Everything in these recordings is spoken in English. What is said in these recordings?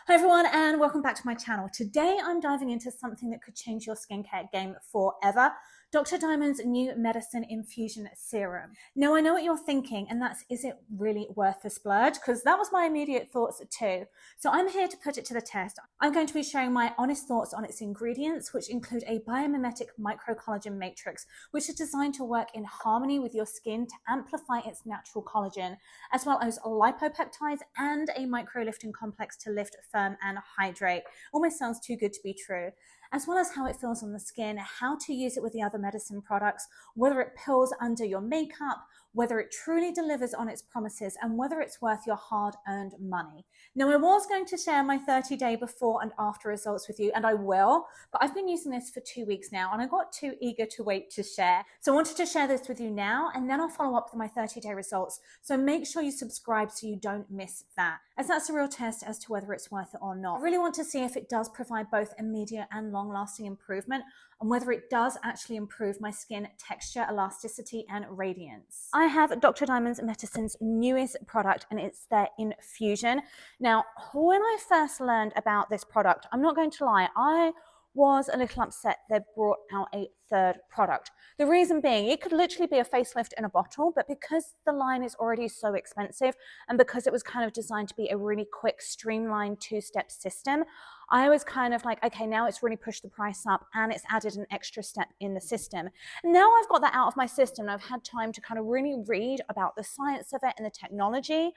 Hi everyone and welcome back to my channel. Today I'm diving into something that could change your skincare game forever. Dr. Diamond's new Metacine Infusion Serum. Now I know what you're thinking, and that's, is it really worth the splurge? Because that was my immediate thoughts too. So I'm here to put it to the test. I'm going to be sharing my honest thoughts on its ingredients, which include a biomimetic microcollagen matrix, which is designed to work in harmony with your skin to amplify its natural collagen, as well as lipopeptides and a micro-lifting complex to lift, firm and hydrate. Almost sounds too good to be true. As well as how it feels on the skin, how to use it with the other medicine products, whether it pills under your makeup, whether it truly delivers on its promises, and whether it's worth your hard-earned money. Now, I was going to share my 30-day before and after results with you, and I will, but I've been using this for 2 weeks now, and I got too eager to wait to share. So I wanted to share this with you now, and then I'll follow up with my 30-day results. So make sure you subscribe so you don't miss that, as that's a real test as to whether it's worth it or not. I really want to see if it does provide both immediate and long-lasting improvement, and whether it does actually improve my skin texture, elasticity, and radiance. I have Dr. Diamond's Metacine's newest product, and it's their Infusion. Now, when I first learned about this product, I'm not going to lie, I was a little upset they brought out a third product. The reason being, it could literally be a facelift in a bottle, but because the line is already so expensive, and because it was kind of designed to be a really quick, streamlined two-step system, I was kind of like, okay, now it's really pushed the price up and it's added an extra step in the system. Now I've got that out of my system and I've had time to kind of really read about the science of it and the technology.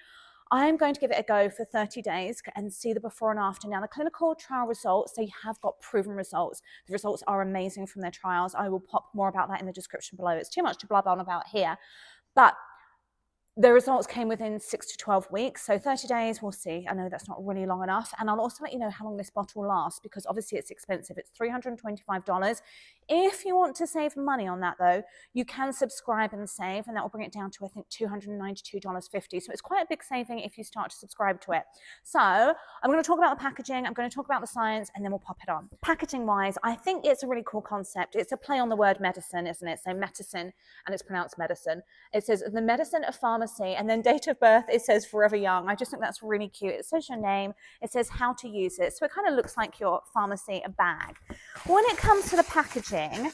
I'm going to give it a go for 30 days and see the before and after. Now, the clinical trial results, they have got proven results. The results are amazing from their trials. I will pop more about that in the description below. It's too much to blab on about here. But the results came within 6 to 12 weeks, so 30 days, we'll see. I know that's not really long enough, and I'll also let you know how long this bottle lasts, because obviously it's expensive. It's $325. If you want to save money on that though, you can subscribe and save, and that will bring it down to, I think, $292.50. So it's quite a big saving if you start to subscribe to it. So I'm going to talk about the packaging, I'm going to talk about the science, and then we'll pop it on. Packaging wise, I think it's a really cool concept. It's a play on the word medicine, isn't it? So Metacine, and it's pronounced medicine. It says the medicine of pharmacy, and then date of birth, it says forever young. I just think that's really cute. It says your name, it says how to use it. So it kind of looks like your pharmacy bag. When it comes to the packaging,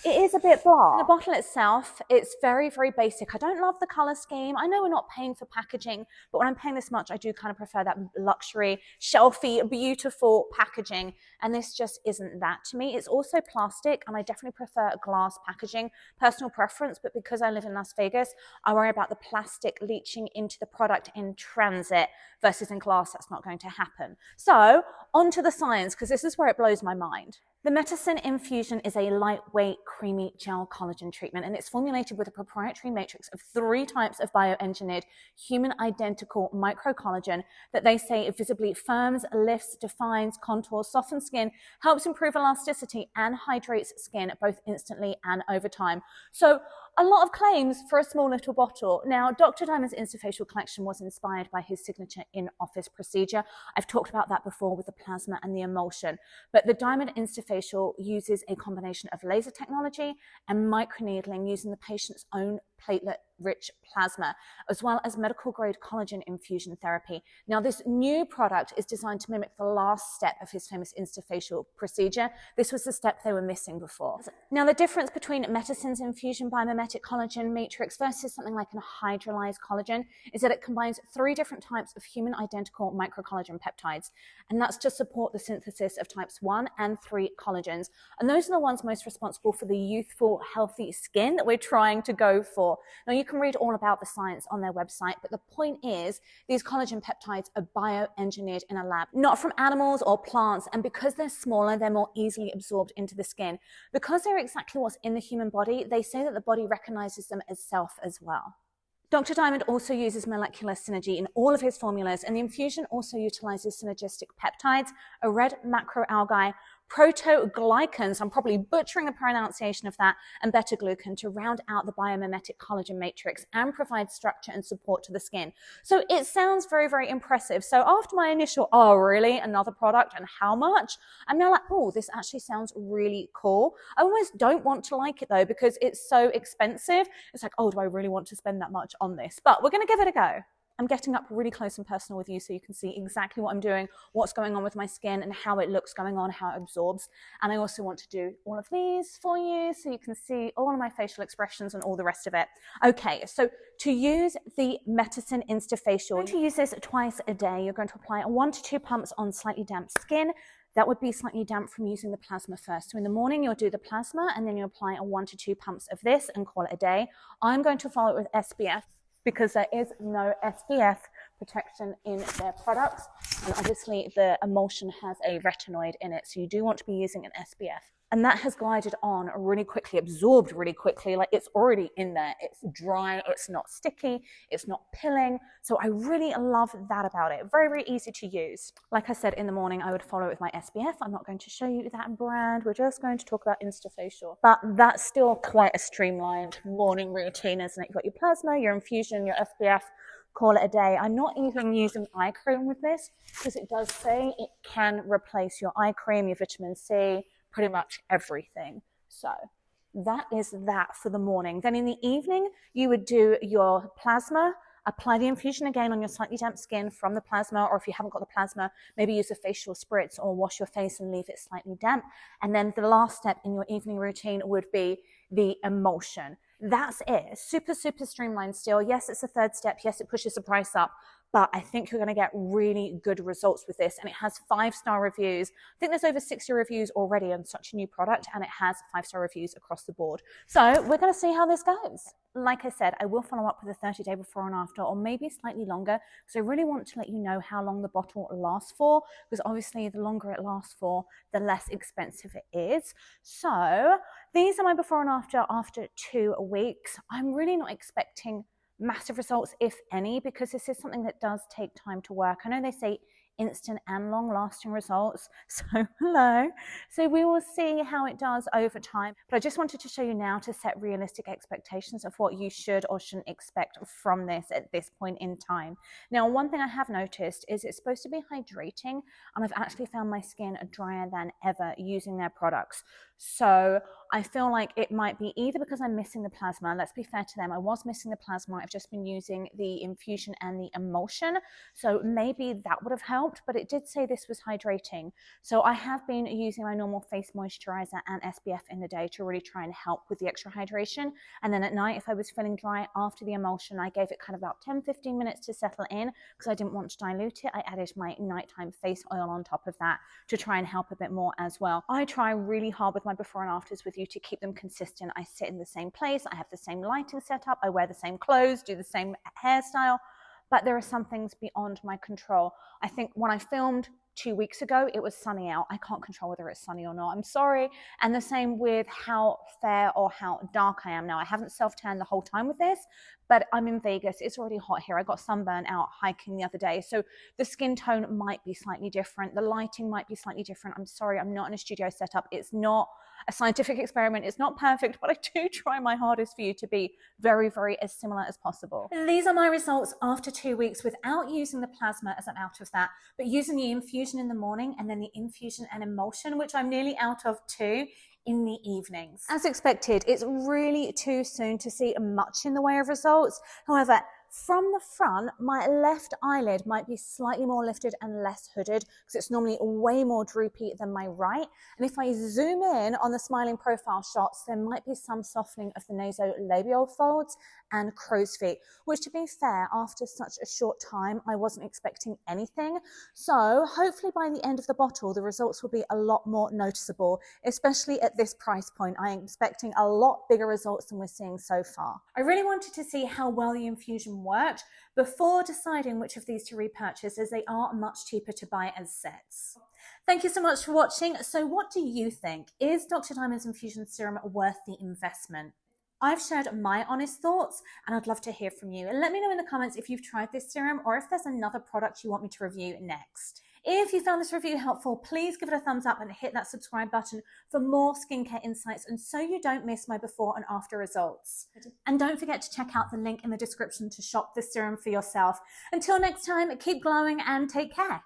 it is a bit blah. The bottle itself, it's very, very basic. I don't love the color scheme. I know we're not paying for packaging, but when I'm paying this much, I do kind of prefer that luxury, shelfy, beautiful packaging. And this just isn't that to me. It's also plastic, and I definitely prefer glass packaging. Personal preference, but because I live in Las Vegas, I worry about the plastic leaching into the product in transit versus in glass. That's not going to happen. So on to the science, because this is where it blows my mind. The Metacine Infusion is a lightweight, creamy gel collagen treatment, and it's formulated with a proprietary matrix of 3 types of bioengineered human identical microcollagen that they say visibly firms, lifts, defines, contours, softens skin, helps improve elasticity, and hydrates skin both instantly and over time. So a lot of claims for a small little bottle. Now, Dr. Diamond's Instafacial collection was inspired by his signature in-office procedure. I've talked about that before with the plasma and the emulsion, but the Diamond Instafacial uses a combination of laser technology and microneedling using the patient's own platelet-rich plasma, as well as medical-grade collagen infusion therapy. Now, this new product is designed to mimic the last step of his famous Instafacial procedure. This was the step they were missing before. Now, the difference between Metacine's Infusion biomimetic collagen matrix versus something like a hydrolyzed collagen is that it combines 3 different types of human identical microcollagen peptides, and that's to support the synthesis of types 1 and 3 collagens. And those are the ones most responsible for the youthful, healthy skin that we're trying to go for. Now, you can read all about the science on their website, but the point is these collagen peptides are bioengineered in a lab, not from animals or plants, and because they're smaller, they're more easily absorbed into the skin. Because they're exactly what's in the human body, they say that the body recognizes them as self as well. Dr. Diamond also uses molecular synergy in all of his formulas, and the infusion also utilizes synergistic peptides, a red macroalgae, protoglycans, I'm probably butchering the pronunciation of that, and beta-glucan to round out the biomimetic collagen matrix and provide structure and support to the skin. So it sounds very, very impressive. So after my initial, oh really, another product and how much? I'm now like, oh, this actually sounds really cool. I almost don't want to like it though, because it's so expensive. It's like, oh, do I really want to spend that much on this? But we're going to give it a go. I'm getting up really close and personal with you so you can see exactly what I'm doing, what's going on with my skin and how it looks going on, how it absorbs. And I also want to do all of these for you so you can see all of my facial expressions and all the rest of it. Okay, so to use the Metacine Instafacial, you're going to use this twice a day. You're going to apply 1 to 2 pumps on slightly damp skin. That would be slightly damp from using the plasma first. So in the morning, you'll do the plasma and then you apply 1 to 2 pumps of this and call it a day. I'm going to follow it with SPF because there is no SPF protection in their products. And obviously the emulsion has a retinoid in it. So you do want to be using an SPF. And that has glided on really quickly, absorbed really quickly, like it's already in there. It's dry, it's not sticky, it's not pilling. So I really love that about it. Very, very easy to use. Like I said, in the morning, I would follow it with my SPF. I'm not going to show you that brand. We're just going to talk about Instafacial. But that's still quite a streamlined morning routine, isn't it? You've got your plasma, your infusion, your SPF, call it a day. I'm not even using eye cream with this because it does say it can replace your eye cream, your vitamin C, pretty much everything. So that is that for the morning. Then in the evening, you would do your plasma, apply the infusion again on your slightly damp skin from the plasma, or if you haven't got the plasma, maybe use a facial spritz or wash your face and leave it slightly damp. And then the last step in your evening routine would be the emulsion. That's it. Super, super streamlined still. Yes, it's a third step. Yes, it pushes the price up. But I think you're going to get really good results with this. And it has 5-star reviews. I think there's over 60 reviews already on such a new product, and it has 5-star reviews across the board. So we're going to see how this goes. Like I said, I will follow up with a 30-day before and after, or maybe slightly longer, because I really want to let you know how long the bottle lasts for, because obviously the longer it lasts for, the less expensive it is. So these are my before and after 2 weeks. I'm really not expecting massive results, if any, because this is something that does take time to work. I know they say instant and long-lasting results, so hello. So we will see how it does over time. But I just wanted to show you now to set realistic expectations of what you should or shouldn't expect from this at this point in time. Now, one thing I have noticed is it's supposed to be hydrating, and I've actually found my skin drier than ever using their products. So I feel like it might be either because I'm missing the plasma. Let's be fair to them. I was missing the plasma. I've just been using the infusion and the emulsion. So maybe that would have helped, but it did say this was hydrating. So I have been using my normal face moisturizer and SPF in the day to really try and help with the extra hydration. And then at night, if I was feeling dry after the emulsion, I gave it kind of about 10-15 minutes to settle in because I didn't want to dilute it. I added my nighttime face oil on top of that to try and help a bit more as well. I try really hard with my before and afters with you to keep them consistent. I sit in the same place, I have the same lighting setup, I wear the same clothes, do the same hairstyle, but there are some things beyond my control. I think when I filmed 2 weeks ago, it was sunny out. I can't control whether it's sunny or not. I'm sorry. And the same with how fair or how dark I am now. I haven't self-tanned the whole time with this, but I'm in Vegas. It's already hot here. I got sunburn out hiking the other day. So the skin tone might be slightly different. The lighting might be slightly different. I'm sorry, I'm not in a studio setup. It's not a scientific experiment. It's not perfect, but I do try my hardest for you to be very, very as similar as possible. These are my results after 2 weeks without using the plasma, as I'm out of that, but using the infusion in the morning and then the infusion and emulsion, which I'm nearly out of too, in the evenings. As expected, it's really too soon to see much in the way of results. However, from the front, my left eyelid might be slightly more lifted and less hooded because it's normally way more droopy than my right. And if I zoom in on the smiling profile shots, there might be some softening of the nasolabial folds and crow's feet, which, to be fair, after such a short time, I wasn't expecting anything. So hopefully by the end of the bottle, the results will be a lot more noticeable, especially at this price point. I am expecting a lot bigger results than we're seeing so far. I really wanted to see how well the infusion worked before deciding which of these to repurchase, as they are much cheaper to buy as sets. Thank you so much for watching. So what do you think? Is Dr. Diamond's Infusion Serum worth the investment? I've shared my honest thoughts, and I'd love to hear from you. And let me know in the comments if you've tried this serum or if there's another product you want me to review next. If you found this review helpful, please give it a thumbs up and hit that subscribe button for more skincare insights, and so you don't miss my before and after results. And don't forget to check out the link in the description to shop this serum for yourself. Until next time, keep glowing and take care.